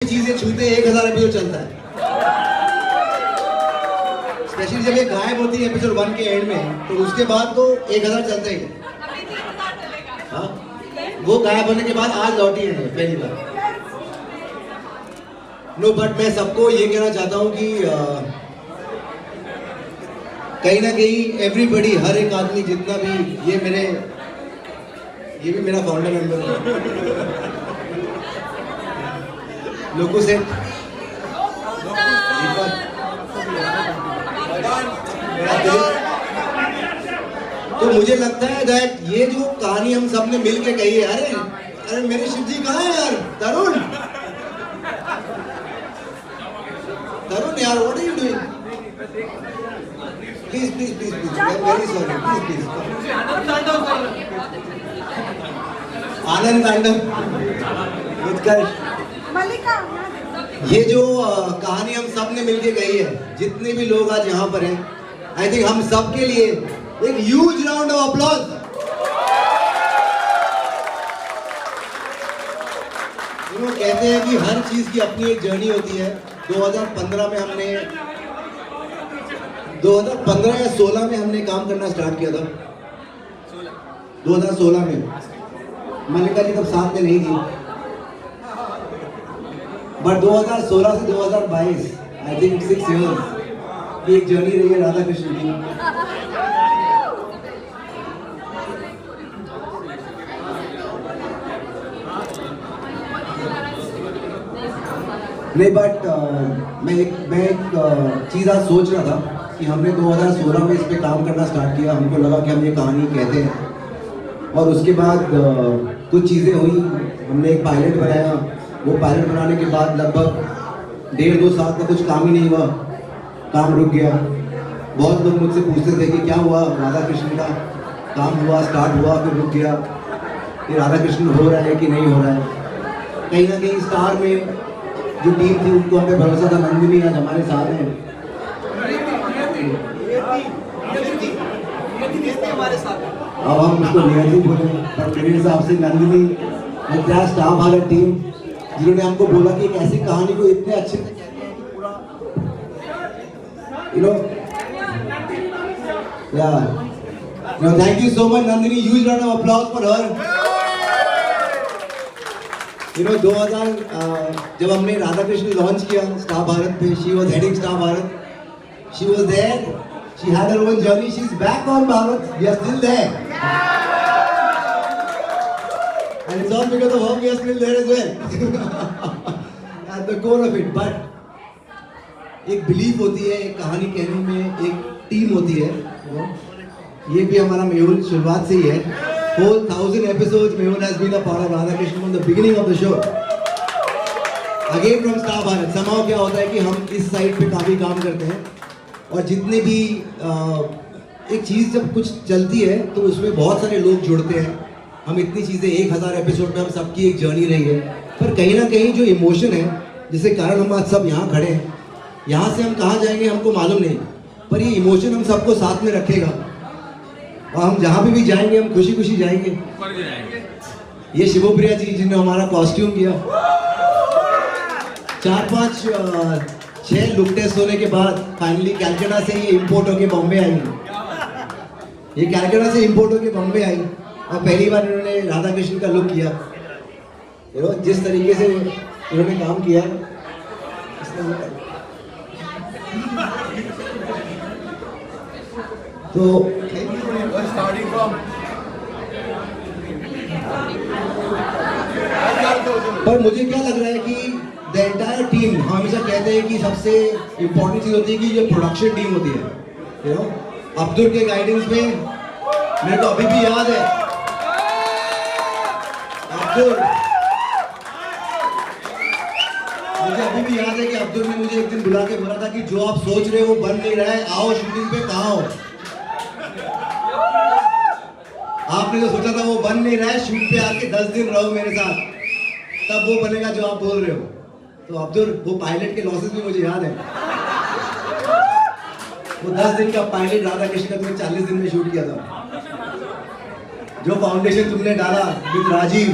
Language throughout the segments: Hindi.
चीजें छूते 1000 एपिसोड चलता है। स्पेशली जब ये गायब होती है एपिसोड 1 के एंड में, तो उसके बाद तो 1000 चलता ही है। हाँ, वो गायब होने के बाद आज लौटी है पहली बार। नो बट मैं सबको ये कहना चाहता हूँ कि कहीं ना कहीं एवरीबडी, हर एक आदमी जितना भी, ये भी मेरा फाउंडर मेंबर है लोकू से। तो मुझे लगता है दैट ये जो कहानी हम सब ने मिल के कही है, अरे मेरे शिव जी कहाँ है यार? तरुण यार, what are you doing? Please please please please, I am very sorry, please please. Anand Tandav Utkarsh, ये जो कहानी हम सब ने मिलके कही है, जितने भी लोग आज यहाँ पर हैं, आई थिंक हम सब के लिए एक ह्यूज राउंड ऑफ अपलॉज। कहते हैं कि हर चीज की अपनी एक जर्नी होती है। 2015 में हमने 2015 या 16 में हमने काम करना स्टार्ट किया था। 2016 में मल्लिका जी तब साथ में नहीं थी, बट 2016 से 2022 आई थिंक 6 इयर्स की एक जर्नी रही है राधा कृष्ण की। नहीं बट मैं एक चीज़ आज सोच रहा था कि हमने 2016 में इस पे काम करना स्टार्ट किया। हमको लगा कि हम ये कहानी कहते हैं, और उसके बाद कुछ चीज़ें हुई। हमने एक पायलट बनाया। वो पायलट बनाने के बाद लगभग 1.5-2 साल का कुछ काम ही नहीं हुआ, काम रुक गया। बहुत लोग मुझसे पूछते थे कि क्या हुआ, राधा कृष्ण का काम हुआ, स्टार्ट हुआ, फिर रुक गया, फिर राधा कृष्ण हो रहा है कि नहीं हो रहा है। कहीं ना कहीं स्टार में जो टीम थी उनको हमें भरोसा था। नंदिनी आज हमारे साथ हैं। अब हम उसको नियति बोले, पर मेरे हिसाब से नंदिनी स्टाफ वाला टीम जिन्होंने हमको बोला कि एक ऐसी कहानी को इतने अच्छे से कहते हैं कि पूरा thank you so much Nandini, huge round of applause for her. 2000 जब हमने राधा कृष्ण लॉन्च किया स्टार भारत पे, she was heading star Bharat, she was there, she had her own journey, she is back on Bharat, we are still there, and it's all because of her we are still there as well at the core of it. But एक बिलीफ होती है, एक कहानी कहने में एक टीम होती है। ये भी हमारा मेहुल शुरुआत से ही है। Whole 1000 episodes, Mehul has been a part of Radha Krishna from the beginning of the show. Again from Star Bharat. Somehow क्या होता है कि हम इस साइड पे काफी काम करते हैं, और जितने भी एक चीज जब कुछ चलती है तो उसमें बहुत सारे लोग जुड़ते हैं। हम इतनी चीजें 1000 एपिसोड में हम सबकी एक जर्नी रही है, पर कहीं ना कहीं जो इमोशन है जिसके कारण हम आज सब यहाँ खड़े हैं, यहाँ से हम कहाँ जाएंगे हमको मालूम नहीं, पर ये इमोशन हम सबको साथ में रखेगा, और हम जहाँ पे भी जाएंगे हम खुशी खुशी जाएंगे। ये शिवप्रिया जी जिन्होंने हमारा कॉस्ट्यूम किया, 4-5-6 लुक टेस्ट होने के बाद फाइनली कैलकाटा से ये इंपोर्ट होके बॉम्बे आई। ये कैलकाटा से इंपोर्ट होके बॉम्बे आई, और पहली बार इन्होंने राधा कृष्ण का लुक किया। जिस तरीके से इन्होंने काम किया तो पर मुझे क्या लग रहा है कि द एंटायर टीम, हमेशा कहते हैं कि सबसे इम्पोर्टेंट चीज होती है कि जो प्रोडक्शन टीम होती है, अब्दुल के गाइडेंस में मेरे को अभी भी याद है, अब्दुल, मुझे अभी भी याद है कि अब्दुल ने मुझे एक दिन बुला के बोला था कि जो आप सोच रहे हो वो बन नहीं रहा है, आओ शूटिंग पे, कहाँ हो? आपने जो सोचा था वो बन नहीं रहा है, शूट पे आके 10 दिन रहो मेरे साथ, तब वो बनेगा जो आप बोल रहे हो। तो अब्दुल, वो पायलट के लॉसेस भी मुझे याद है। वो 10 दिन का पायलट राधा कृष्ण का तुमने 40 दिन में शूट किया था। जो फाउंडेशन तुमने डाला विद राजीव,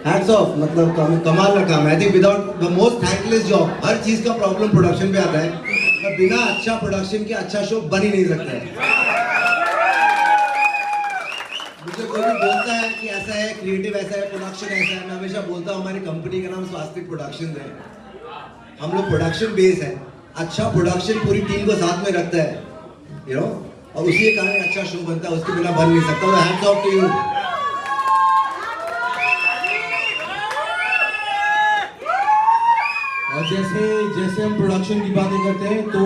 हैट्स ऑफ, मतलब कमाल का काम है। I think without the most thankless job, हर चीज का प्रॉब्लम प्रोडक्शन पे आता है, और बिना अच्छा प्रोडक्शन के अच्छा शो बन ही नहीं सकता है। मुझे कोई भी बोलता है कि ऐसा है, क्रिएटिव ऐसा है, प्रोडक्शन ऐसा है, मैं हमेशा बोलता हूँ हमारी कंपनी का नाम स्वास्तिक प्रोडक्शन है। हम लोग प्रोडक्शन बेस है, अच्छा प्रोडक्शन पूरी टीम को साथ में रखता है, यू नो, और उसी के कारण अच्छा शो बनता है, उसके बिना बन नहीं सकता। तो हैट्स ऑफ टू यू। और जैसे हम प्रोडक्शन की बातें करते हैं, तो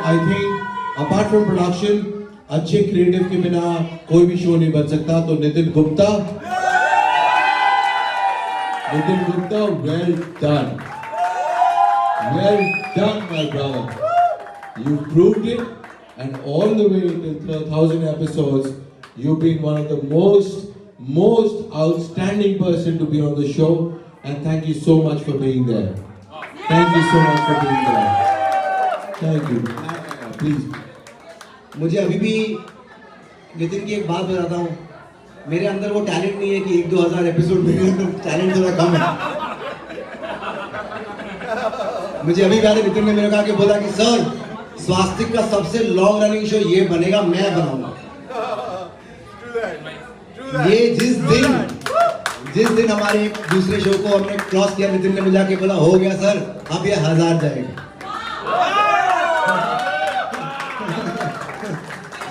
I think apart from production अच्छे क्रिएटिव के बिना कोई भी शो नहीं बन सकता। तो Nitin Gupta, well done my brother, you proved it, and all the way till 1,000 episodes you've been one of the most outstanding person to be on the show, and thank you so much for being there. Thank you so much for being there. Thank you. Please. मुझे अभी भी नितिन की एक बात बताता हूँ, मेरे अंदर वो टैलेंट नहीं है कि 1-2 हज़ार एपिसोड, मेरे अंदर टैलेंट थोड़ा कम है। मुझे अभी पहले नितिन ने मेरे को आके बोला कि सर, स्वास्तिक का सबसे लॉन्ग रनिंग शो ये बनेगा, मैं बनाऊंगा। ये जिस दिन हमारे एक दूसरे शो को हमने क्रॉस किया, नितिन ने मुझे आके बोला हो गया सर, अब ये 1000 जाएगा।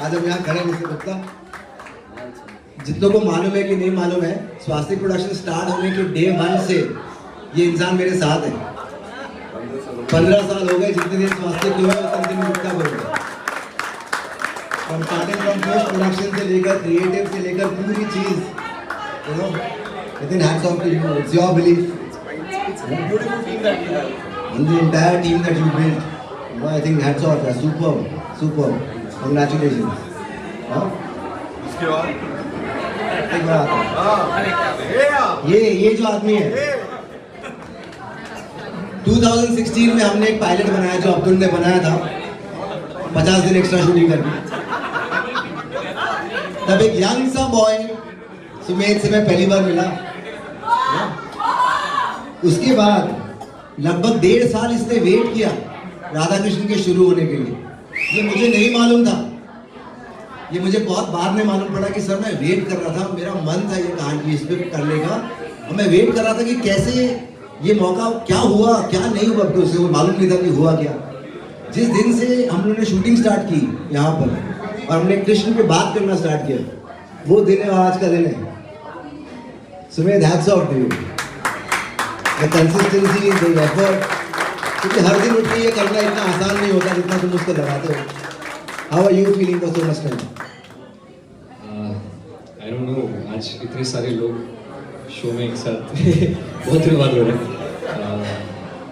आज हम यहाँ खड़े नहीं सकता। जितनों को मालूम है कि नहीं मालूम है, स्वास्तिक प्रोडक्शन स्टार्ट होने के डे 1 से ये इंसान मेरे साथ है। 15 साल हो गए, जितने दिन स्वास्तिक हुआ है उतने दिन गुप्ता हो गए। हम स्टार्टिंग फ्रॉम पोस्ट प्रोडक्शन से लेकर क्रिएटिव से लेकर पूरी चीज, you know, Nitin hats off to you, it's your belief, Beautiful team that we have. and the entire team that you built. You know, I think hats off, superb, congratulations. हाँ? उसके बाद एक बात है, ये जो आदमी है, 2016 में हमने एक पायलट बनाया जो अब्दुल ने बनाया था, 50 दिन एक्स्ट्रा शूटिंग करके। तब एक यंग सा बॉय सुमेध से मैं पहली बार मिला। उसके बाद लगभग 1.5 साल इसने वेट किया राधा कृष्ण के शुरू होने के लिए। ये मुझे नहीं मालूम था, ये मुझे बहुत बाद में मालूम पड़ा कि सर मैं वेट कर रहा था, मेरा मन था ये कहानी इस पे करने का, और मैं वेट कर रहा था कि कैसे ये मौका, क्या हुआ क्या नहीं हुआ, तो उसे मालूम नहीं था कि हुआ क्या। जिस दिन से हम लोगों ने शूटिंग स्टार्ट की यहाँ पर और हमने कृष्ण पे बात करना स्टार्ट किया, वो दिन है आज का दिन है। Sumedh, hats off to you, the consistency, the effort, क्योंकि हर दिन उठ के ये करना इतना आसान नहीं होता जितना तुम उसको लगाते हो। How are you feeling for so much time? I don't know, आज इतने सारे लोग शो में एक साथ बहुत दिन बाद हो रहे हैं,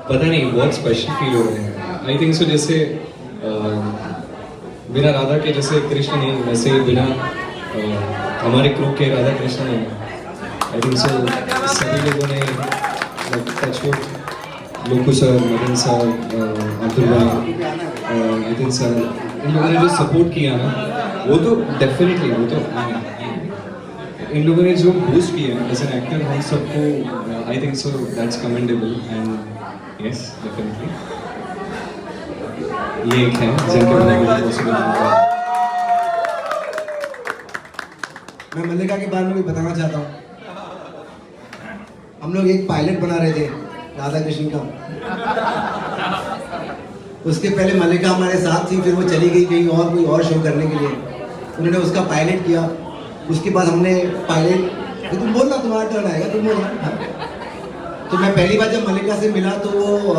पता नहीं बहुत स्पेशल फील हो रहे हैं। आई थिंक सो जैसे बिना राधा के जैसे कृष्ण नहीं, वैसे ही बिना हमारे क्रू के राधा कृष्ण नहीं। आई थिंक सो सभी लोगों ने touchwood, Loku sir, Madan sir, Abdul भाई, नितिन सर, इन लोगों ने जो सपोर्ट किया ना, वो तो डेफिनेटली, वो तो इन लोगों ने जो बूस्ट किया एज एन एक्टर हम सबको, I think so that's commendable and yes definitely ये एक है जिनके बिना मुझे पॉसिबल नहीं था। मैं मल्लिका के बारे में भी बताना चाहता हूँ। हम लोग एक पायलट बना रहे थे राधा कृष्ण का, उसके पहले मल्लिका हमारे साथ थी, फिर वो चली गई कहीं और कोई और शो करने के लिए, उन्होंने उसका पायलट किया। उसके बाद हमने पायलट, तुम बोलना, तुम्हारा टर्न आएगा, तुम बोलना। तो मैं पहली बार जब मल्लिका से मिला तो वो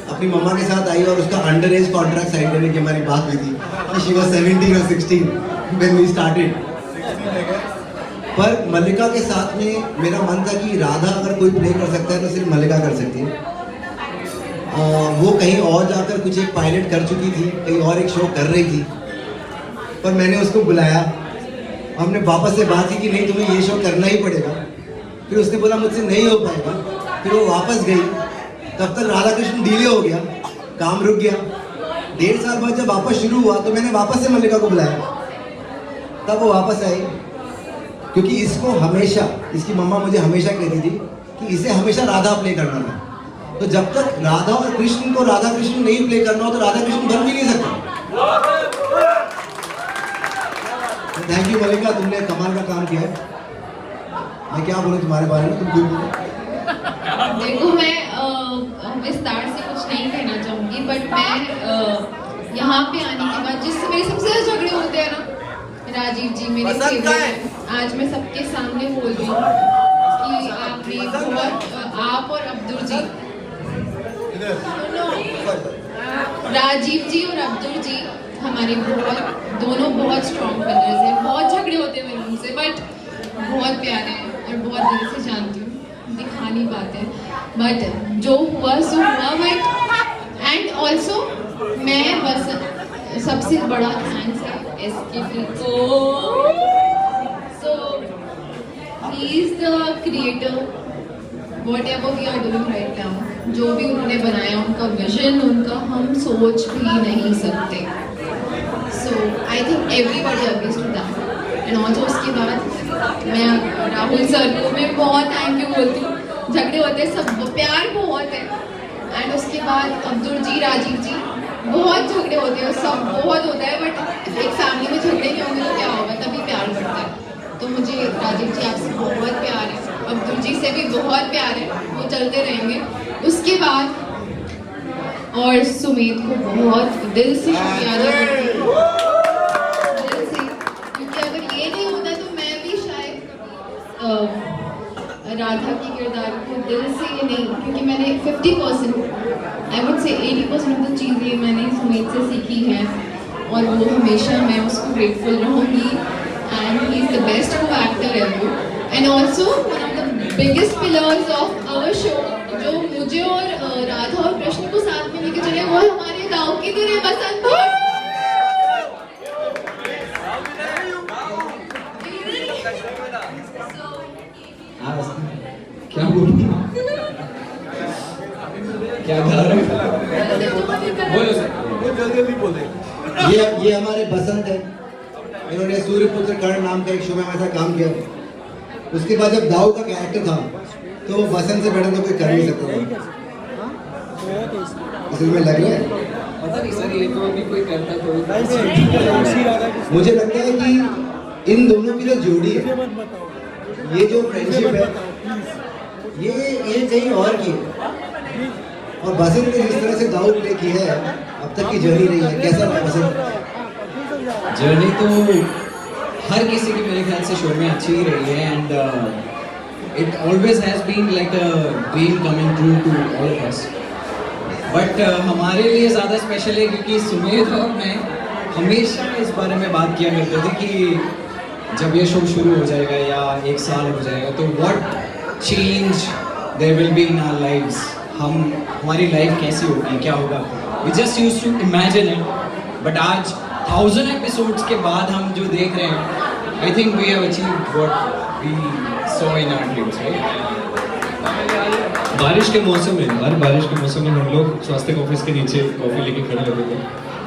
अपनी मम्मा के साथ आई और उसका अंडर एज कॉन्ट्रैक्ट साइन करने की हमारी बात हुई थी। शी वाज 17 और 16 व्हेन वी स्टार्टेड। पर मल्लिका के साथ में मेरा मन था कि राधा अगर कोई प्ले कर सकता है तो सिर्फ मल्लिका कर सकती है। वो कहीं और जाकर कुछ एक पायलट कर चुकी थी, कहीं और एक शो कर रही थी, पर मैंने उसको बुलाया, हमने वापस से बात की कि नहीं तुम्हें ये शो करना ही पड़ेगा। फिर उसने बोला मुझसे नहीं हो पाएगा, फिर वो वापस गई। तब तक राधा कृष्ण डिले हो गया, काम रुक गया। 1.5 साल बाद जब वापस शुरू हुआ तो मैंने वापस से मल्लिका को बुलाया, तब वो वापस आई। क्योंकि इसको हमेशा, इसकी मम्मा मुझे हमेशा कहती थी कि इसे हमेशा राधा प्ले करना था। तो जब तक राधा और कृष्ण को राधा कृष्ण नहीं प्ले करना हो तो राधा कृष्ण बन भी नहीं सकता। थैंक यू मलिका, तुमने कमाल का काम किया है। मैं क्या बोलूं तुम्हारे बारे में, तुम कोई बोलो। देखो मैं विस्तार से कुछ नहीं कहना चाहूंगी, बट मैं यहाँ पे आने के बाद जिससे मेरे सबसे ज्यादा झगड़े होते हैं ना, राजीव जी मेरे फेवरेट हैं। आज मैं सबके सामने बोल रही हूँ कि आपने बहुत, आप और अब्दुल जी, राजीव जी और अब्दुल जी हमारे दोनों बहुत स्ट्रॉन्ग पिलर्स हैं। बहुत झगड़े होते हैं मेरे उनसे, बट बहुत प्यारे हैं और बहुत दिल से जानती हूँ, दिखा नहीं पाते, बट जो हुआ सो हुआ। बट एंड ऑल्सो मैं बस सबसे बड़ा थैंक्स है SK को, so he is the creator, whatever we are doing right now, जो भी उन्होंने बनाया, उनका विजन, उनका हम सोच भी नहीं सकते। So I think everybody agrees to that. And also उसके बाद मैं राहुल सर को मैं बहुत थैंक यू बोलती हूँ। झगड़े होते हैं, सब प्यार बहुत है। एंड उसके बाद अब्दुल जी, राजीव जी, बहुत झगड़े होते हैं, सब बहुत होता है, बट एक फैमिली में झगड़े नहीं होंगे तो क्या होगा, तभी प्यार बढ़ता है। तो मुझे राजीव जी आपसे बहुत प्यार है, अब्दुल जी से भी बहुत प्यार है, वो चलते रहेंगे। उसके बाद और सुमित को बहुत दिल से शुक्रिया अदा करती हूँ, दिल से, क्योंकि अगर ये नहीं होता तो मैं भी शायद राधा के किरदार को दिल से ये नहीं, क्योंकि मैंने 50% I would say 80% of the चीज़ें मैंने सुमित से सीखी हैं, और वो हमेशा मैं उसको ग्रेटफुल रहूँगी। And he is the best coactor ever, and also one of the biggest pillars of our show, जो मुझे और राधा और कृष्ण को साथ में लेके चले, वो हमारे गाँव की तरह बसंत। क्या बोलूं, क्या गा रहे हो? बोलो सर। जल्दी बोल दे। ये हमारे बसंत है, इन्होंने सूर्यपुत्र कर्ण नाम का एक शो में हमारे साथ काम किया। उसके बाद जब दाऊ का कैरेक्टर था तो वो बसंत से बेटर तो कोई कर नहीं सकता था। इसमें लग रहा है, पता नहीं सर, ये तो अभी कोई करता तो मुझे लगता है कि इन दोनों की जो जोड़ी है, ये जो फ्रेंडशिप है, ये कहीं और की है। और बसंत ने जिस तरह से दाऊ प्ले की है, अब तक की जर्नी रही है, कैसा रहा बसंत? जर्नी तो हर किसी की मेरे ख्याल से शो में अच्छी ही रही है, and it always has been like a dream coming true to all of us. But हमारे लिए ज़्यादा स्पेशल है क्योंकि सुमेध और मैं हमेशा इस बारे में बात किया करते थे कि जब ये शो शुरू हो जाएगा या 1 साल हो जाएगा तो what change there will be in our lives, हमारी लाइफ कैसी होगी, क्या होगा। We just used to imagine it, but आज 1000 एपिसोड्स के बाद हम जो देख रहे हैं, I think we have achieved what we saw in our dreams, right. बारिश के मौसम में, हर बारिश के मौसम में हम लोग स्वास्थ्य ऑफिस के नीचे कॉफी लेके खड़े होते थे,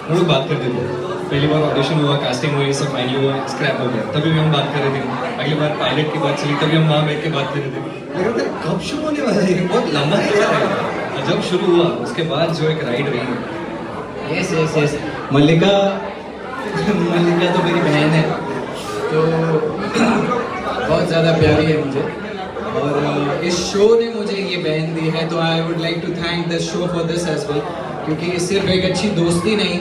हम लोग बात करते थे। पहली बार ऑडिशन हुआ, कास्टिंग हुई, सब फाइनल हुआ, स्क्रैप हो गया, तभी भी हम बात कर रहे थे। अगली बार पायलट की बात चली, तभी हम वहाँ बैठ के बात कर रहे थे। लेकिन कब शुरू होने वाला है? बहुत लंबा चला है, और जब शुरू हुआ उसके बाद जो एक राइड रही, यस यस यस, मल्लिका तो मेरी बहन है, तो बहुत ज़्यादा प्यारी है मुझे, और इस शो ने मुझे ये बहन दी है, तो I would like to thank the show for this as well, क्योंकि सिर्फ एक अच्छी दोस्ती नहीं,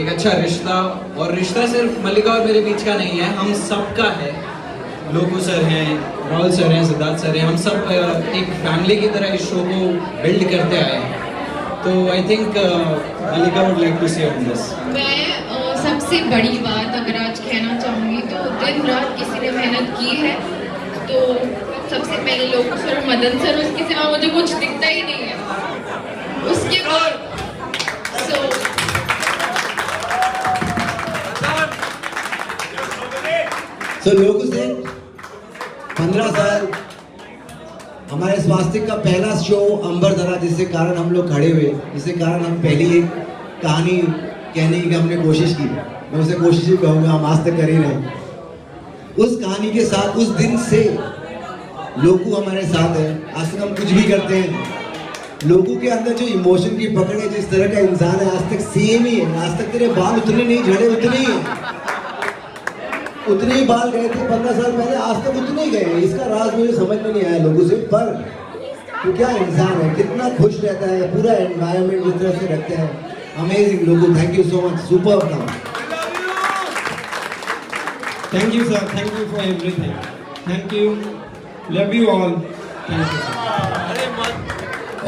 एक अच्छा रिश्ता, और रिश्ता सिर्फ मल्लिका और मेरे बीच का नहीं है, हम सबका है। लोकू सर हैं, राहुल सर हैं, सिद्धार्थ सर हैं, हम सब एक फैमिली की तरह इस शो को बिल्ड करते आए हैं। तो I think Mallika would like to say on this. मैं सबसे बड़ी बात अगर आज कहना चाहूँगी तो दिन रात किसी ने मेहनत की है, तो सबसे पहले लोकू सर, मदन सर, उसके सिवा मुझे कुछ दिखता ही नहीं है। उसके बाद सो लोगों से 15 साल हमारे स्वास्थ्य का पहला शो अंबर धरा, जिसके कारण हम लोग खड़े हुए, जिसके कारण हम पहली एक कहानी कहने की हमने कोशिश की। मैं उसे कोशिश ही कहूँगा, हम आज तक कर ही रहे। उस कहानी के साथ उस दिन से लोगू हमारे साथ है। आज तक हम कुछ भी करते हैं, लोगों के अंदर जो इमोशन की पकड़ है, जिस तरह का इंसान है, आज तक सेम ही है। आज तक तेरे बाल उतने नहीं झड़े, उतने ही हैं। उतने ही बाल गए थे 15 साल पहले, आज तक उतने ही गए हैं। इसका राज मुझे समझ में नहीं आया लोगों से, पर तो क्या इंसान है, कितना खुश रहता है, पूरा एनवायरनमेंट जिस तरह से रखते हैं। अमेजिंग लोगों, thank you so much, super काम। Thank you, sir. Thank you for everything. Thank you. Love you all. Thank you, sir.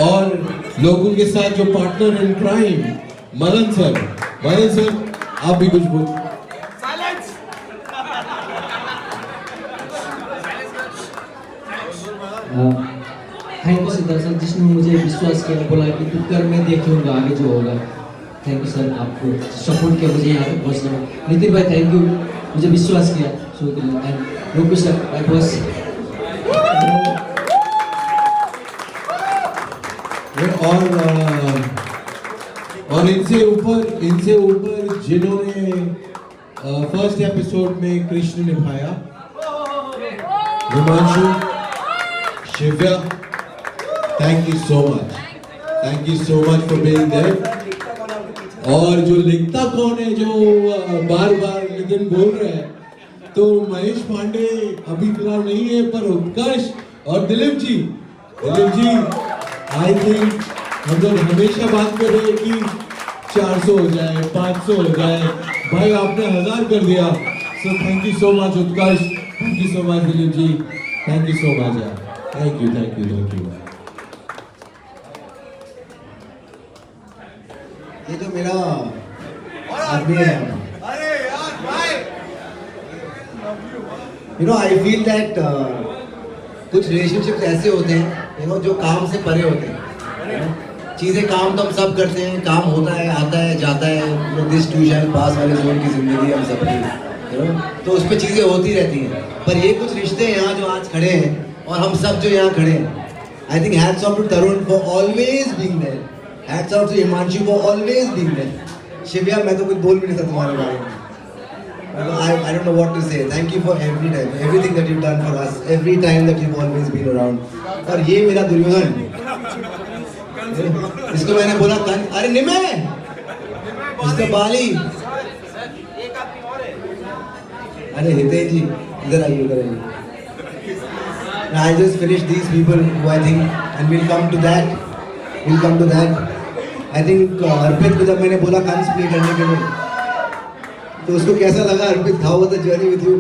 और लोगों के साथ जो partner in crime Madan sir, आप भी कुछ बोल। थैंक यू सिद्धार्थ सर, जिसने मुझे विश्वास किया, बोला कि तू कर, मैं देख लूँगा आगे जो होगा। थैंक यू सर, आपको सपोर्ट किया मुझे यहाँ तक पहुँचने में। नितिन भाई थैंक यू, मुझे विश्वास किया। So and Roku sir, that was और इनसे ऊपर जिन्होंने फर्स्ट एपिसोड में कृष्ण निभाया, Himanshu, Shivya, thank you so much for being there. और जो लिखता कौन है, जो बार बार नितिन बोल रहे हैं, तो महेश पांडे अभी फिलहाल नहीं है, पर उत्कर्ष और दिलीप जी आई थिंक हम लोग हमेशा बात कर रहे हैं कि 400 हो जाए, 500 हो जाए, भाई आपने 1000 कर दिया। So thank you so much Utkarsh, thank you so much Dilip ji, thank you so much यार, थैंक यू। ये जो मेरा आदमी है, आई फील दैट कुछ रिलेशनशिप्स ऐसे होते हैं जो काम से परे होते हैं। चीज़ें काम तो हम सब करते हैं, काम होता है, आता है, जाता है, दिस टू शैल पास वाले जोन की जिंदगी हम सबकी, तो उस पर चीज़ें होती रहती हैं। पर ये कुछ रिश्ते हैं यहाँ जो आज खड़े हैं, और हम सब जो यहाँ खड़े हैं, I think hats off to Tarun for always being there, hats off to Himanshu for always being there. Shivya, मैं तो कुछ बोल भी नहीं सकता तुम्हारे बारे में। I don't know what to say. Thank you for every time, everything that you've done for us, every time that you've always been around. और ये मेरा दुर्योधन, इसको मैंने बोला अरे निमे, इसका बाली, अरे हितेश जी इधर आइए। I just finished these people who I think, and we'll come to that. I think अर्पित को जब मैंने बोला कंस प्ले करने के लिए, तो उसको कैसा लगा? Arpit, how was the journey with you?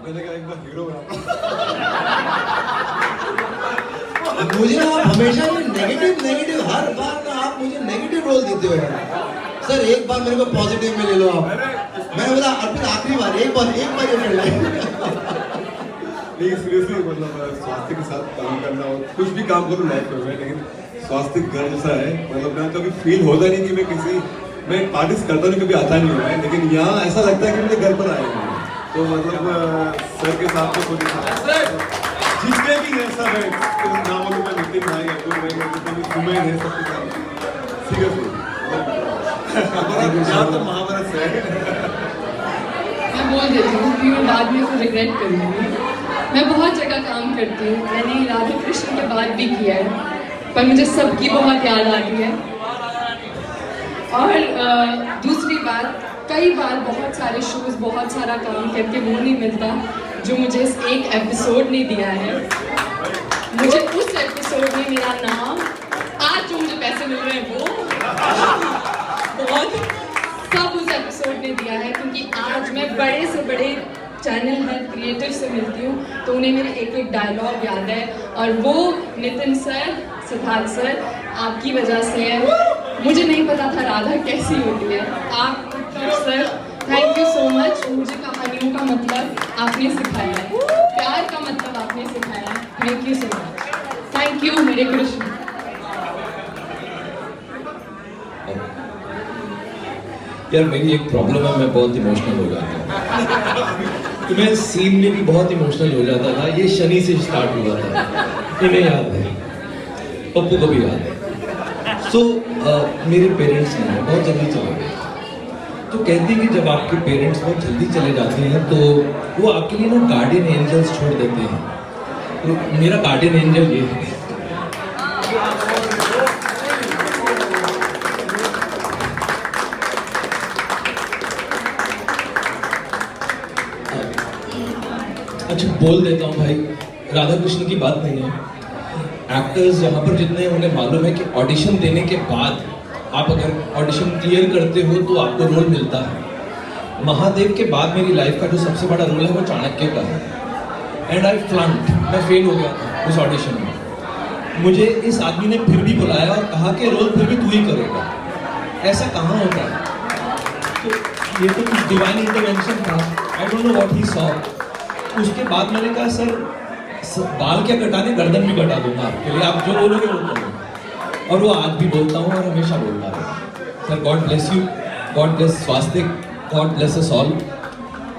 मैंने कहा एक बार हीरो मुझे आप हमेशा नेगेटिव हर बार ना आप मुझे नेगेटिव रोल देते हो यार। सर एक बार मेरे को पॉजिटिव में ले लो आप। मैंने बोला अर्पित आखिरी बार एक बार ये कर ले। नहीं सीरियसली, मतलब स्वास्थ्य के साथ काम करना, और कुछ भी काम करूँ लाइफ में, लेकिन स्वास्थ्य घर जैसा है। मतलब मैं कभी फील होता नहीं कि मैं पार्टिस करता नहीं, कभी आता नहीं है, लेकिन यहाँ ऐसा लगता है कि मुझे घर पर आए हैं। तो मतलब सर के साथ तो जितने भी हैं सब है, तो नाम बोलूँ मैं, नितिन भाई, अब्दुल भाई, जितने भी सुमेन है, सबके साथ सीरियसली यहाँ तो महाभारत से है। मैं बोल देती हूँ कि मैं बाद में उसको रिग्रेट करूँगी। मैं बहुत जगह काम करती हूँ, मैंने राधा कृष्ण के बाद भी किया है, पर मुझे सबकी बहुत याद आती है। और दूसरी बात, कई बार बहुत सारे शोज, बहुत सारा काम करके वो नहीं मिलता जो मुझे इस एक एपिसोड ने दिया है। मुझे उस एपिसोड में मेरा नाम, आज जो मुझे पैसे मिल रहे हैं वो बहुत सब उस एपिसोड ने दिया है, क्योंकि आज मैं बड़े से बड़े चैनल हेड क्रिएटर से मिलती हूँ तो उन्हें मेरे एक डायलॉग याद है, और वो नितिन सर, सिद्धार्थ सर, आपकी वजह से है। मुझे नहीं पता था राधा कैसी होती है। आप sir thank you so much, मुझे कहानियों का मतलब आपने सिखाया है, प्यार का मतलब आपने सिखाया है। Thank you so much, thank you मेरे कृष्ण। यार मेरी एक प्रॉब्लम है, मैं बहुत इमोशनल हो जाता हूँ। तो मैं सीन में भी बहुत इमोशनल हो जाता था। ये शनि से स्टार्ट हुआ था, इन्हें याद है, पप्पू को भी याद है। सो मेरे पेरेंट्स ने बहुत जल्दी चले गए, तो कहते हैं कि जब आपके पेरेंट्स बहुत जल्दी चले जाते हैं तो वो आपके लिए ना गार्डियन एंजल्स छोड़ देते हैं। तो मेरा गार्डियन एंजल ये है। अच्छा बोल देता हूँ भाई, राधा कृष्ण की बात नहीं है। एक्टर्स यहाँ पर जितने हैं उन्हें मालूम है कि ऑडिशन देने के बाद आप अगर ऑडिशन क्लियर करते हो तो आपको रोल मिलता है। महादेव के बाद मेरी लाइफ का जो सबसे बड़ा रोल है वो चाणक्य का है। एंड आई फ्लंक्ड, मैं फेल हो गया था उस ऑडिशन में। मुझे इस आदमी ने फिर भी बुलाया और कहा कि रोल फिर भी तू ही करेगा। ऐसा कहाँ होता है? तो ये तो कुछ डिवाइन इंटरवेंशन था। आई don't know what he saw. उसके बाद मैंने कहा सर बाल क्या कटाने, गर्दन भी कटा दूंगा आपके लिए, आप जो बोलोगे वो करो। और वो आज भी बोलता हूँ और हमेशा बोलता है। Sir God bless you, God bless Swastik, God bless us all.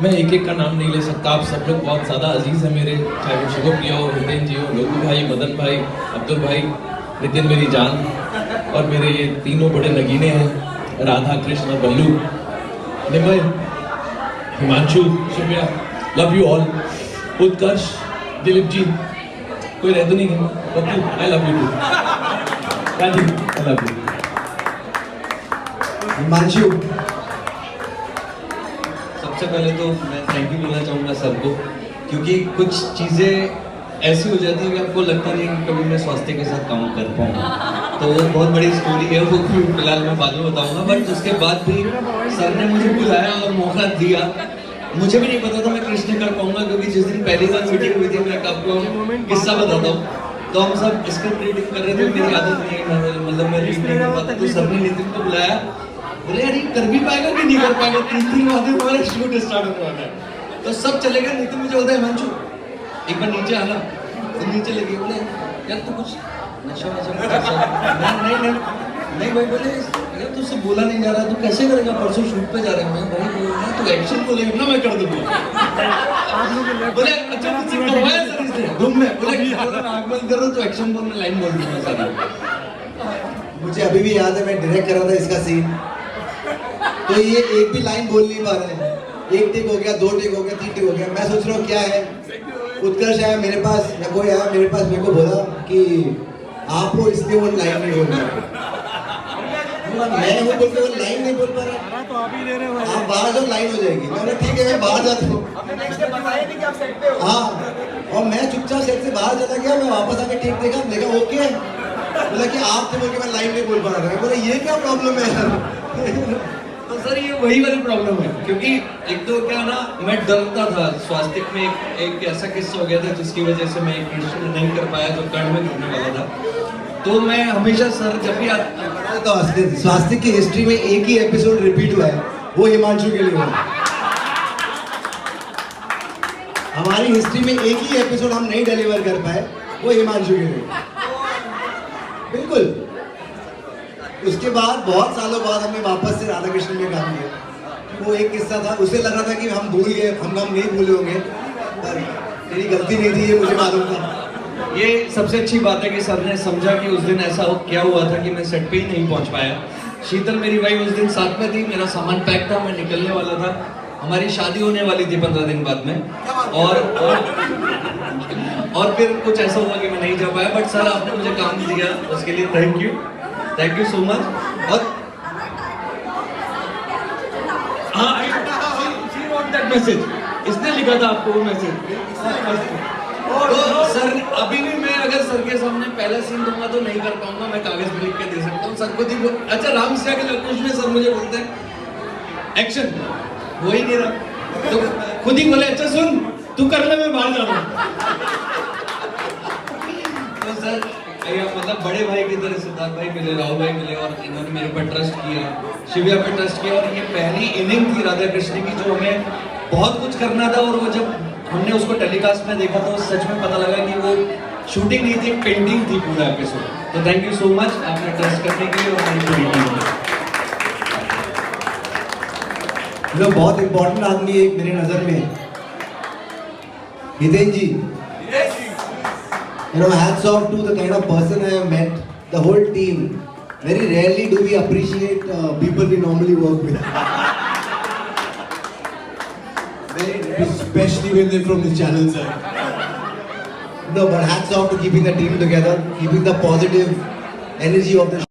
मैं एक एक का नाम नहीं ले सकता, आप सब लोग बहुत ज़्यादा अजीज हैं मेरे, चाहे वो शुभप्रिया हो, हितेन जी हो, लोकू भाई, मदन भाई, अब्दुल भाई, नितिन मेरी जान, और मेरे ये तीनों बड़े नगीने हैं, राधा कृष्ण बल्लू, Nimay, Himanshu, Shivya, love you all. Utkarsh, Dilip ji, कोई रह तो नहीं है? Babbu, I love you too. Rajeev, I love you. Himanshu, सबसे पहले तो मैं थैंक यू बोलना चाहूँगा सबको, क्योंकि कुछ चीज़ें ऐसी हो जाती है कि आपको लगता नहीं कि कभी मैं स्वास्थ्य के साथ काम कर पाऊँगा। तो वो बहुत बड़ी स्टोरी है, वो फिलहाल मैं बाद में बताऊँगा। बट उसके बाद भी सर ने मुझे बुलाया और मौका दिया। मुझे भी नहीं पता था मैं कृष्ण कर पाऊंगा, क्योंकि जिस दिन पहली बार मीटिंग हुई थी, मैं आपको किस्सा बताता हूँ। तो हम सब स्क्रिप्ट रीडिंग कर रहे थे, मेरी आदत नहीं है, मतलब मैं रीड नहीं कर पाता। तो सर ने नितिन को बुलाया, बोले यार ये कर भी पाएगा कि नहीं कर पाएगा, 3 बजे हमारा शूट स्टार्ट होने वाला है। तो सब चले गए। नितिन मुझे बोलता है हिमांशु एक बार नीचे आना। तो नीचे लगे, बोले यार तू कुछ नशा नहीं भाई। बोले यार तुझसे बोला नहीं जा रहा, तू कैसे करेगा, परसों शूट पे जा रहे हैं। मैं भाई बोलना तो एक्शन बोलेगा ना, मैं कर दूंगा। बोले अच्छा मुझसे करवाया सर इसने रूम में। बोले आग बंद करो तो एक्शन बोल में लाइन बोल दूंगा सर। मुझे अभी भी याद है, मैं डायरेक्ट कर रहा था इसका सीन, तो ये एक भी लाइन बोल नहीं पा रहे हैं। 1 टेक हो गया, 2 टेक हो गया, 3 टेक हो गया। मैं सोच रहा हूँ क्या है। उत्कर्ष आया मेरे पास, या कोई आया मेरे पास, मेरे को बोला कि आप हो इसलिए वो लाइन नहीं बोल रहा। मैं हूँ बोलते वो लाइन नहीं बोल पा रहा, तो आप ही ले रहे हो, आप बाहर जाओ लाइन हो जाएगी। मैंने ठीक है मैं बाहर जाता हूँ। हाँ, और मैं चुपचाप सेट से बाहर चला गया। मैं वापस आके टेक देखा, देखा ओके, बोला कि आप थे बोल के मैं लाइन नहीं बोल पा रहा था। बोला ये क्या प्रॉब्लम है यार। तो सर ये वही वाली प्रॉब्लम है, क्योंकि एक तो क्या ना, मैं डरता था। स्वास्थ्य में एक ऐसा किस्सा हो गया था जिसकी वजह से मैं एक कृष्ण नहीं कर पाया जो कर्ण में करने वाला था। तो मैं हमेशा सर जब भी तो स्वास्थ्य की हिस्ट्री में एक ही एपिसोड रिपीट हुआ है, वो हिमांशु के लिए हुआ। हमारी हिस्ट्री में एक ही एपिसोड हम नहीं डिलीवर कर पाए, वो हिमांशु के लिए। बिल्कुल। उसके बाद बहुत सालों बाद हमने वापस से राधा कृष्ण में काम किया। वो एक किस्सा था, उसे लग रहा था कि हम भूल गए, हम नहीं भूले होंगे, पर मेरी गलती नहीं थी, ये मुझे मालूम था। ये सबसे अच्छी बात है कि सर ने समझा कि उस दिन ऐसा क्या हुआ था कि मैं सेट पे ही नहीं पहुंच पाया। शीतल मेरी वाइफ उस दिन साथ में थी, मेरा सामान पैक था, मैं निकलने वाला था। हमारी शादी होने वाली थी 15 दिन बाद में, और फिर कुछ ऐसा हुआ कि मैं नहीं जा पाया। बट सर आपने मुझे काम दिया, उसके लिए थैंक यू सो मच। और हाँ, she wrote that message, इसने लिखा था आपको वो मैसेज। तो सर अभी भी मैं अगर सर के सामने पहला सीन दूंगा तो नहीं कर पाऊंगा, मैं कागज पे लिख के दे सकता हूँ। सर को दी अच्छा राम सिया के लकुश में सर मुझे बोलते हैं एक्शन, वो ही नहीं रहा। तो खुद ही बोले अच्छा सुन तू कर ले, मैं बाहर जा रहा हूँ। तो सर मतलब बड़े भाई की तरह सिद्धार्थ भाई मिले, राहुल भाई मिले, और इन्होंने मेरे पर ट्रस्ट किया, शिव्या पे ट्रस्ट किया। और ये पहली इनिंग थी राधा कृष्ण की जो हमें बहुत कुछ करना था, और वो जब हमने उसको टेलीकास्ट में देखा तो सच में पता लगा कि वो शूटिंग नहीं थी, पेंटिंग थी पूरा एपिसोड। तो थैंक यू सो मच आपने ट्रस्ट करने के लिए और हमारी पूरी टीम को। बहुत इंपॉर्टेंट आदमी एक मेरी नजर में हितेन जी। Hats off to the kind of person I have met, the whole team. Very rarely do we appreciate people we normally work with. especially when they're from the channel side. No, but hats off to keeping the team together, keeping the positive energy of the